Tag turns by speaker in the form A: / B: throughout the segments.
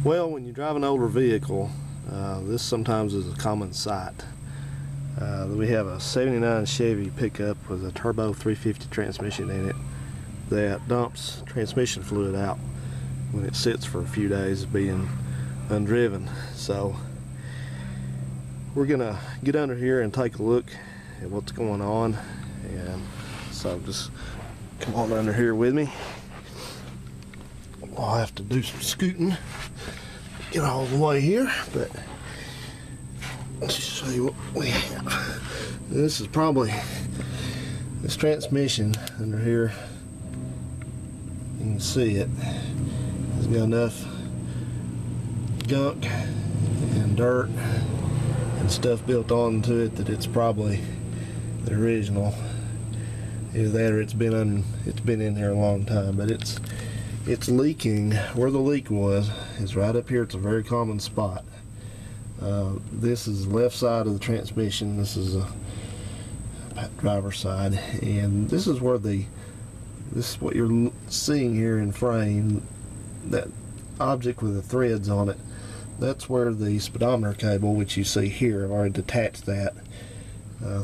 A: Well, when you drive an older vehicle, this sometimes is a common sight. We have a 79 Chevy pickup with a turbo 350 transmission in it that dumps transmission fluid out when it sits for a few days being undriven. So we're gonna get under here and take a look at what's going on, and so just come on under here with me. I'll have to do some scooting, get all the way here, but let's show you what we have. This is probably this transmission under here. You can see it. It's got enough gunk and dirt and stuff built onto it that it's probably the original. Either that or it's been in here a long time, but it's leaking. Where the leak was is right up here. It's a very common spot. This is the left side of the transmission. This is a driver's side, and this is where this is what you're seeing here in frame. That object with the threads on it, that's where the speedometer cable, which you see here, I've already detached that.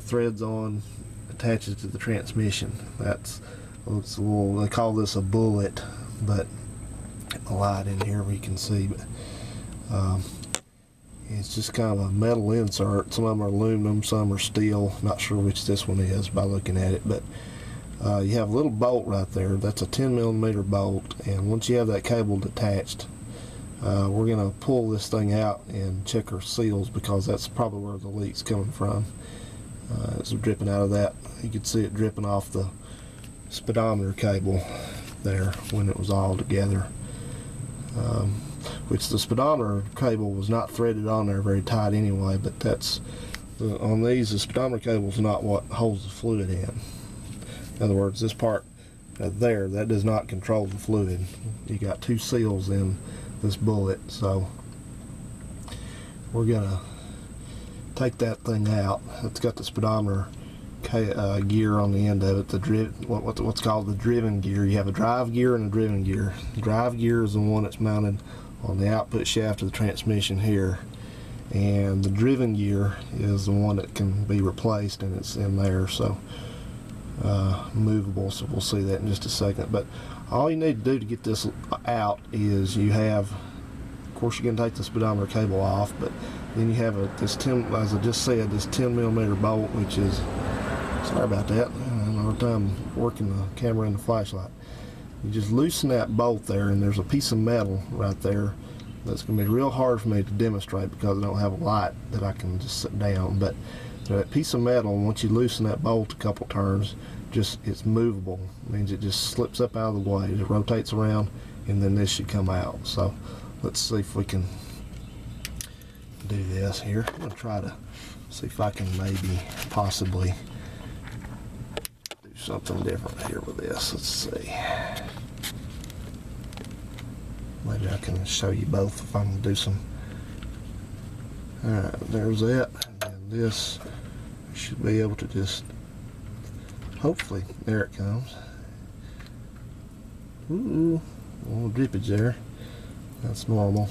A: Threads on, attaches to the transmission. It's a little, they call this a bullet, but a light in here we can see, but it's just kind of a metal insert. Some of them are aluminum, some are steel. Not sure which this one is by looking at it, but you have a little bolt right there. That's a 10mm bolt, and once you have that cable detached, we're going to pull this thing out and check our seals, because that's probably where the leak's coming from. It's dripping out of that. You could see it dripping off the speedometer cable there when it was all together, which the speedometer cable was not threaded on there very tight anyway, but that's on these, the speedometer cable is not what holds the fluid in. In other words, this part there, that does not control the fluid. You got two seals in this bullet, so we're gonna take that thing out. It's got the speedometer gear on the end of it, what's called the driven gear. You have a drive gear and a driven gear. The drive gear is the one that's mounted on the output shaft of the transmission here, and the driven gear is the one that can be replaced, and it's in there, so movable, so we'll see that in just a second. But all you need to do to get this out is you have, of course, you're going to take the speedometer cable off, but then you have this 10, as I just said, this 10mm bolt, which is, sorry about that, I have a hard time working the camera and the flashlight. You just loosen that bolt there, and there's a piece of metal right there that's going to be real hard for me to demonstrate because I don't have a light that I can just sit down. But that piece of metal, once you loosen that bolt a couple turns, it's movable. It means it just slips up out of the way. It rotates around, and then this should come out. So let's see if we can do this here. I'm going to try to see if I can maybe possibly do something different here with this. Let's see. Maybe I can show you both if I'm going to do some. Alright, there's that. And this should be able to just, hopefully, there it comes. Ooh, a little drippage there. That's normal.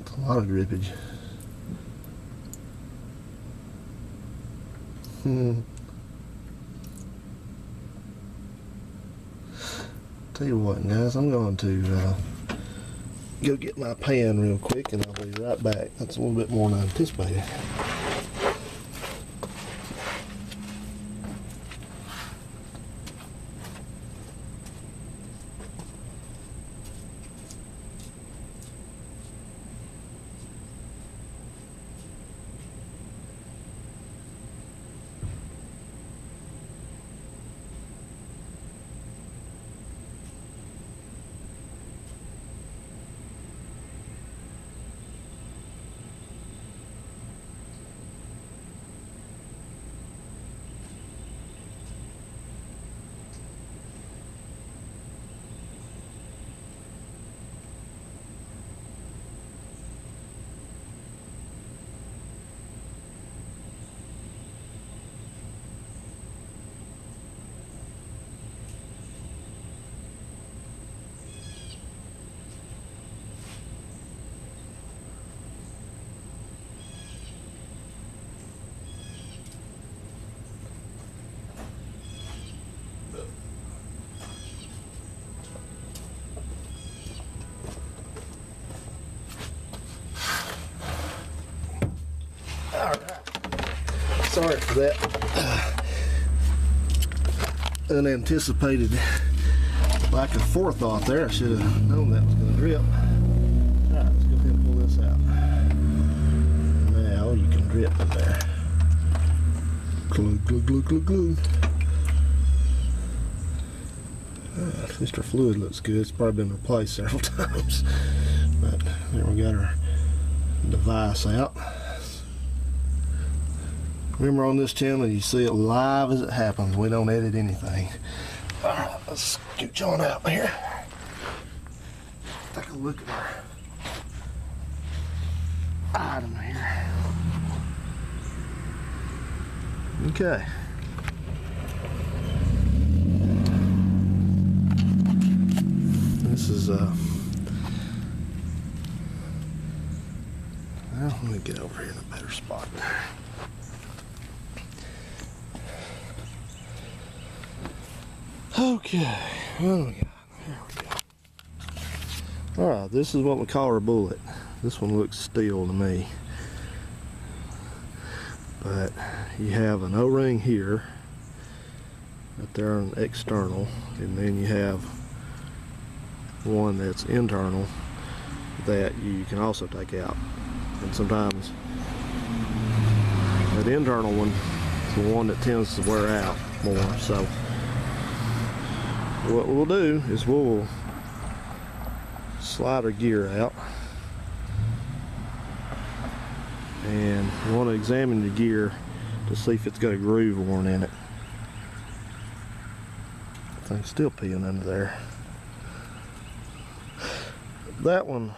A: It's a lot of drippage. Tell you what, guys, I'm going to go get my pan real quick, and I'll be right back. That's a little bit more than I anticipated. sorry for that unanticipated lack of forethought there. I should have known that was going to drip. Alright, let's go ahead and pull this out. Now you can drip in there. Glue, glue, glue, glue, glue. At least our fluid looks good. It's probably been replaced several times. But there we got our device out. Remember, on this channel you see it live as it happens. We don't edit anything. Alright, let's scooch on out here. Take a look at our item here. Okay. This is well, let me get over here in a better spot. Okay, what do we got? Here we go. Alright, this is what we call our bullet. This one looks steel to me. But you have an O-ring here, right there on the external, and then you have one that's internal that you can also take out. And sometimes that internal one is the one that tends to wear out more. So what we'll do is we'll slide our gear out, and you want to examine your gear to see if it's got a groove worn in it. The thing's still peeling under there. That one,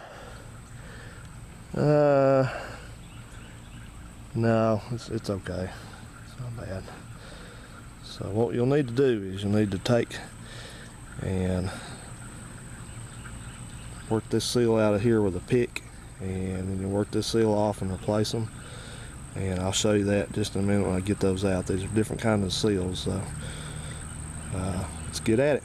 A: no, it's okay. It's not bad. So what you'll need to do is you'll need to take and work this seal out of here with a pick, and then you work this seal off and replace them. And I'll show you that just in a minute when I get those out. These are different kinds of seals, so let's get at it.